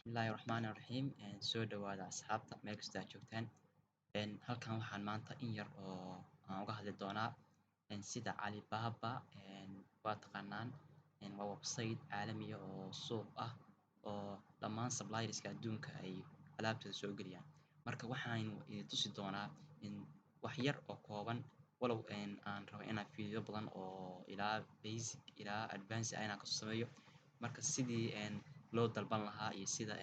Bismillahirrahmanirrahiim. Soo dhawaada asxaabta meel kasta aad joogtaan. Halkan waxaan maanta in yar oo aan uga hadli doonaa sida Alibaba waa taqaanaan waa website caalami ah oo suuq ah oo dhammaan supplierska adduunka ay alaabtooda soo geliyaan. Marka waxaan idin tusi doonaa wax yar oo kooban walow aan rabo inaan fiidiyo badan oo ilaa basic ilaa advanced ah inaan ka sameeyo. Marka sidii loo dalban lahaa iyo sida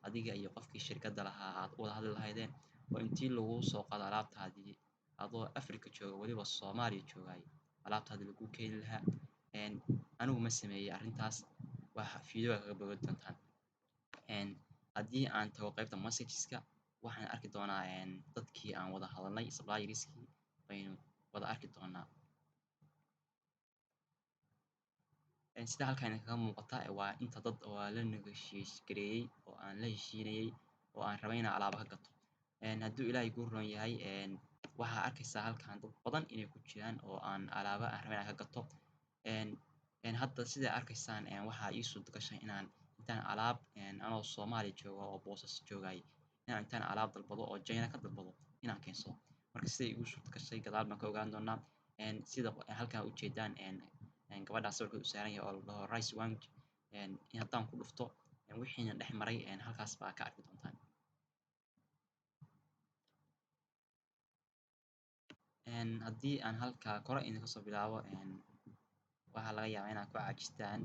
adiga iyo qofkii shirkadda lahaa aad u wada hadli lahaydeen oo intii lagu soo qaado alaabtaadii adoo Afrika jooga waliba Soomaaliya joogay alaabtaadii lagu keeni lahaa. Anigu ma sameeyay arrintaas waxa fiidiyowga kaga bogan doontaan. Haddii aan tago qaybta messageska waxaan arki doonaa dadkii aan wada hadalnay supplierskii baynu wada arki doonaa. Sida halkan kaga muuqata waa inta dad oo la negotiate gareeyay oo aan la heshiinayay oo aan rabay inaan alaab ka gato. Hadduu Ilaahay kuu roon yahay waxaa arkaysaa halkan dad badan inay ku jiraan oo aan alaaba aan rabay inaan ka gato. Hadda sida arkaysaan waxaa ii suurta gashay intaan alaab anoo Soomaaliya jooga oo boosas joogay intaan alaab dalbado oo China ka dalbado inaan keensado. Marka siday igu suurta gashay gadaal baan ka ogaan doonaa. Sida halkan u jeedaan gabadha sawirka u saaran yahay oo la dhaho Rice Wangi haddaan ku dhufto wixiina dhex maray halkaas baa ka arki doontaan. Haddii aan halkaa kore idinka soo bilaabo waxaa laga yaabaa inaad ku caajistaan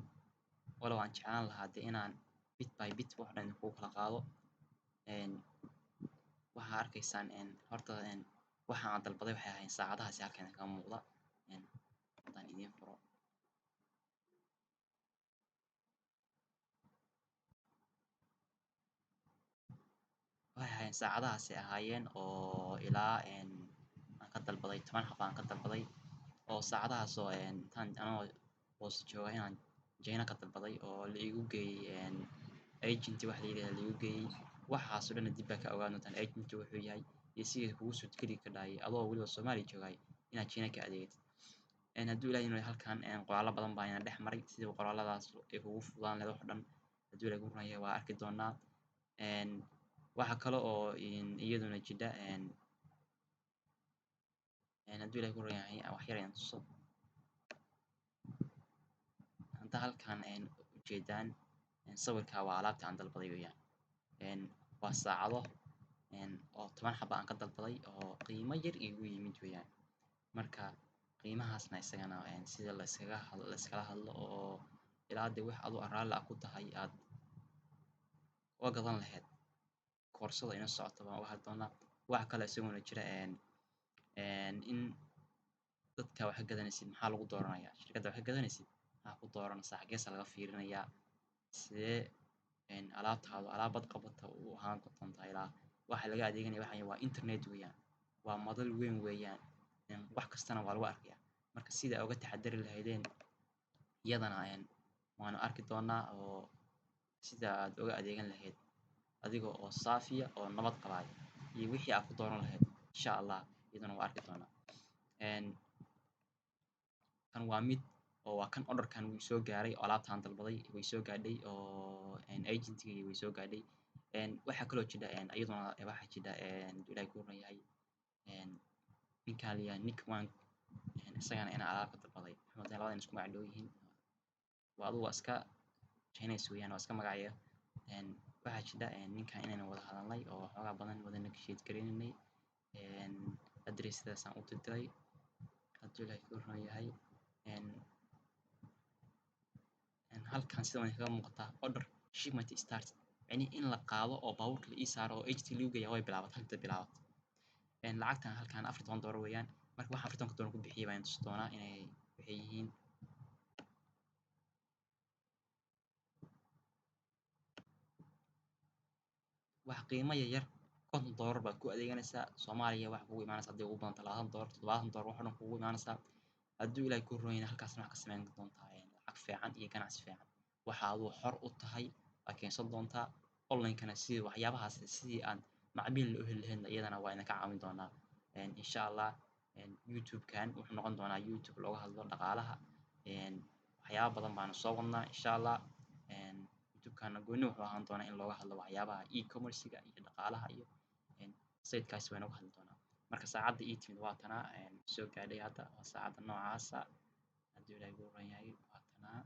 walow aan jeclaan lahaa dee inaan bit by bit wax dhan idinkugu kala qaado. Waxaa arkaysaan horta waxa aan dalbaday waxay ahaayeen saacadahaasi halkan kaga muuqda. Haddaan idiin furo waxay ahaayeen saacadahaasi ahaayeen oo ilaa aan ka dalbaday 10 xabo aan ka dalbaday oo saacadahaas oo intaan anoo boos jooga inaan China ka dalbaday oo la igu geeyay agent wax la yiraahdo la igu geeyay. Waxaas oo dhan dib baa ka ogaan doontaan agent wuxuu yahay iyo sidii kugu suurtageli ka dhacay adoo waliba Soomaaliya joogay inaad China ka adeegatid. Hadduu Ilaahay inuu halkan qoraalo badan baa ina dhex maray sidii qoraaladaas ay kugu fududaan lahayd wax dhan. Hadduu Ilaahay kuu roon yahay waa arki doonaa. Waxa kale oo iyaduna jidha hadduu Ilaahay kuu roon yahay wax yar ayaan tuso. Hadda halkan u jeedaan sawirka waa alaabta aan dalbaday weeyaan. Waa saacado oo 10 xabo aan ka dalbaday oo qiimo yar igu yimid weeyaan. Marka qiimahaasna isagana sida la iskala hadlo oo ilaa dee wax adoo raalli ah ku tahay aad uga gadan lahayd koorsada ina socoto baan uga hadli doonaa. Waxa kale isaguna jira in dadka wax ka gadanaysid maxaa lagu dooranayaa shirkadda wax ka gadanaysid maxaa ku dooranaysaa xageesa laga fiirinayaa sidee alaabtaadu alaab bad qabata u ahaan doontaa ilaa waxa laga adeeganaya waxa waa internet weeyaan. Waa madal weyn weeyaan. Wax kastana waa lagu arkayaa. Marka sida uga taxadari lahaydeen iyadana waanu arki doonaa oo sida aad uga adeegan lahayd adigoo oo saafiya oo nabad qabay iyo wixii aad ku dooran lahayd insha Allah iyadana waa arki doonaa. Kan waa mid oo waa kan orderkan wuu soo gaaray oo alaabtaan dalbaday way soo gaadhay oo agent-gii way soo gaadhay. Waxa kale oo jidha iyaduna waxa jidha hadduu Ilaahay kuu roon yahay ninkaan la yiraahdo Nick Wang isagana inaan alaab ka dalbaday. Waxaan labadaan isku magac dhow yihiin. Waa adigu waa iska Chinese weeyaan waa iska magacyo. Waxaa jidha ninkaan inaynu wada hadalnay oo xogaa badan wada negotiate gareynay. Address-daas aan u dirdiray. Hadduu Ilaahay kuu roon yahay halkan sida way kaga muuqataa order shipment start yani in la qaado oo baabuurka la ii saaro oo agent lagu geeyo way bilaabatay hadda bilaabatay. Lacagtan halkan $40 weeyaan. Marka waxaan $40 ku bixiyay baan tusi doonaa inay waxay yihiin. Wax qiimo yar $50 baad ku adeeganaysaa Soomaaliya wax kugu imaanaysa haddii ugu badan $20 $70 wax dhan kugu imaanaysaa. Hadduu Ilaahay kuu roon yahay halkaasna wax ka samayn doontaa lacag fiican iyo ganacsi fiican. Waxa aduu xor u tahay waa keensan doontaa online-kana sidii waxyaabahaas sidii aan macmiil u heli lahayn iyadana waa idinka caawin doonaa. Insha Allah YouTube-kan wuxuu noqon doonaa YouTube looga hadlo dhaqaalaha. Waxyaabo badan baan soo wadnaa insha Allah. YouTube youtube-kana gooni wuxuu ahaan doonaa in looga hadlo waxyaabaha e-commerce-ga iyo dhaqaalaha iyo sayidkaasi waan uga hadli doonaa. Marka saacadda ii timid waa tanaa soo gaadhay hadda waa saacadda noocaasa hadduu ilaahay ugu ron yahay waa tanaa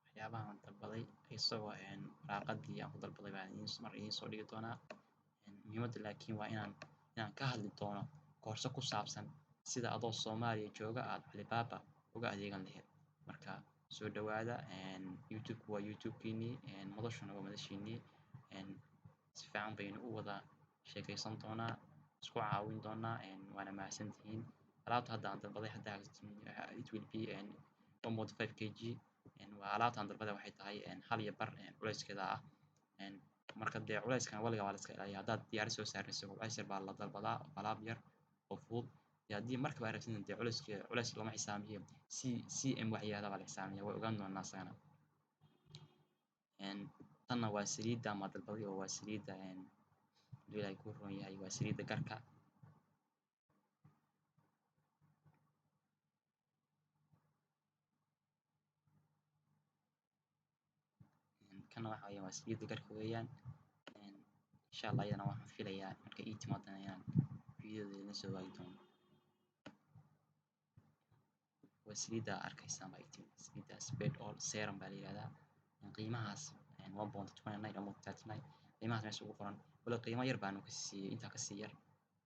waxyaabaha aan dalbaday isagoo waraaqadii aan ku dalbaday baan mar idiin soo dhigi doonaa. Muhiimadda laakiin waa inaan ka hadli doono koorso ku saabsan sida adoo Soomaaliya jooga aad Alibaba uga adeegan lahayd. Marka soo dhawaada youtube-ku waa youtube-kiinii madashuna waa madashiinii si fiican baynu u wada sheekaysan doonaa isku caawin doonaa waana mahadsantihiin. Alaabta hadda aan dalbaday hadda it will be 1.5 kg waa alaabta aan dalbaday waxay tahay hal iyo bar culeyskeeda ah. Marka dee culeyskan waligaa waa la iska ilaaliyaa haddaad diyaar soo saarayso culeys yar baa la dalbadaa alaab yar oo fudud haddii markaba aad rabtid dee culeys lama xisaabiyo cm wax yihahda baa la xisaabiyaa way ogaan doonaa isagana. Tanna waa saliidda ama dalbaday oo waa saliidda hadduu ilaahay kuu ron yahay waa saliidda garka. Kana waxa weeyaan waa saliidda garka weeyaan insha Allah iyadana waxaan filayaa marka ii timaadana inaan fiidiyodeeda la soo waagi doono. waa saliidda arkaysaan baa ii timid saliiddaas bed oil serum baa la yihahdaa qiimahaas 1.29 ama 1.39 qiimahaas meesha ugu qoran wala qiimo yar baanu ka siiyey intaa ka sii yar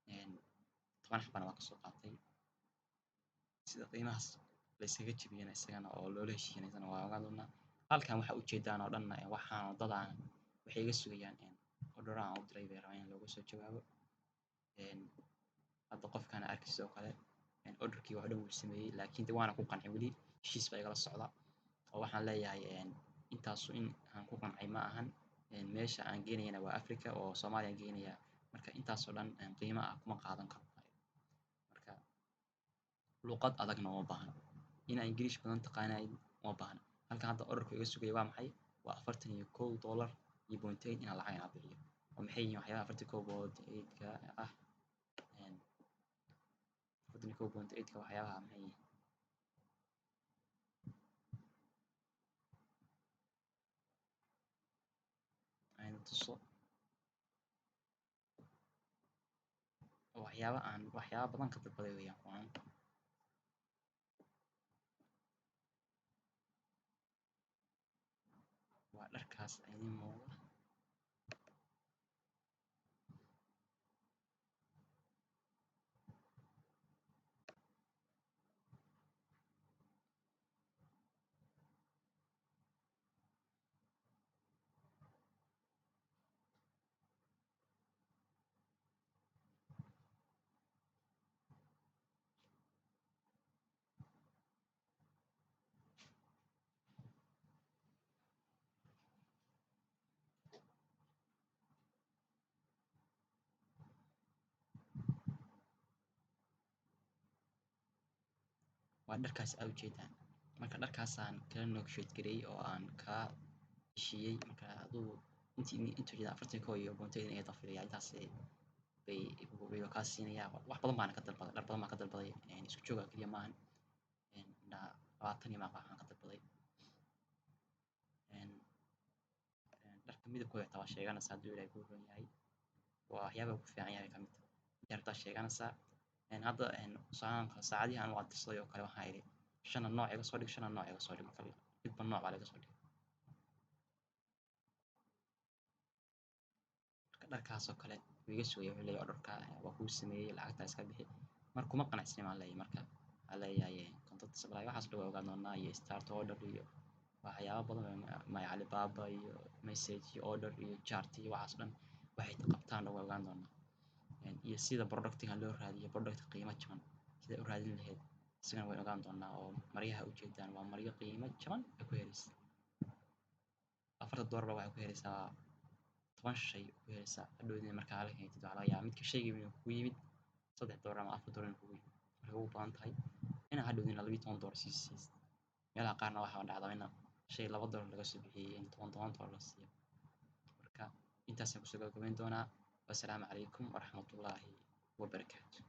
10 xabana waa kasoo qaatay sida qiimahaas la iskaga jebiyana isagana oo loola heshiiyana isagana waa ogaan doonaa. Halkan waxaa ujeedaan oo dhan waxaan wadadaan waxay iga sugayaan order aan u diray bay rabaan in looga soo jawaabo. Hadda qofkaan arkaysa oo kale orderkii waa dhan wuu sameeyey laakiin waana ku qancay weli heshiis baa igala socda oo waxaan leeyahay intaasu in aan ku qancay ma ahan meesha aan geenayana waa Africa oo Soomaaliya aan geenaya marka intaasoo dhan qiimo ah kuma qaadan karo. Marka luqad adagna uma baahna inaa English badan taqaanayd uma baahna. Halkan hadda orderka iga sugaya waa maxay waa $41 iyo 0.8 inaan lacag inaan bixiyo oo maxay yihiin waxyaabaha 41.8 ka ah 41.8 ka waxyaabaha maxay yihiin aynu tuso waxyaaba badan ka dalbaday weeyaan kuwan waa dharkaas idin muuqda waa dharkaas aad ujeedaan marka dharkaasaan kala negotiate gareeyey oo aan ka heshiiyey marka aduu intuu jeeda 41 iyo 0.8 inay dafiraya intaas bay kaa siinayaa wax badan baana ka dalbaday dhar badan baan ka dalbaday isku jooga kaliya maahan 20 iyo maaqa waxaan ka dalbaday dharka midabkooda xitaa waa sheeganaysaa hadduu ilaahay kuu ron yahay waa waxyaabaha ku fiican yahay ka mid yartaa sheeganaysaa hadda saacadihi aan u adirsaday oo kale waxaan idhi 5 nooc iga soo dhig 5 nooc iga soo dhig marka midba nooc baa laga soo dhigay marka dharkaas oo kale wuu iga sugaya wuxuu leeyahay orderka waa kuu sameeyey lacagtaa iska bixi marka kuma qanacsanin baan leeyahay marka waxaan leeyahay contact supply waxaas dhan waa ogaan doonaa iyo start order iyo waxyaaba badan my Alibaba iyo message iyo order iyo chart iyo waxaas dhan waxay qabtaan waa ogaan doonaa iyo sida productiga loo raadiyo product qiimo jaban sida u raadin lahayd isagana way ogaan doonaa oo maryaha ujeedaan waa maryo qiimo jaban ay ku helaysaa $40 waxay ku helaysaa 10 shay ku helaysaa hadhowdina markaa la keentid waxaa laga yaabaa midka shayga kugu yimid $3 ama $4 kugu yimid markay ugu badan tahay inaa hadhowdina $12 siisid meelaha qaarna waxaa dhacda in shay $2 laga soo bixiyey in $10 la siiyo marka intaasaan kusoo gabagabayn doonaa wassalaamu calaykum waraxmatullaahi wabarakaatu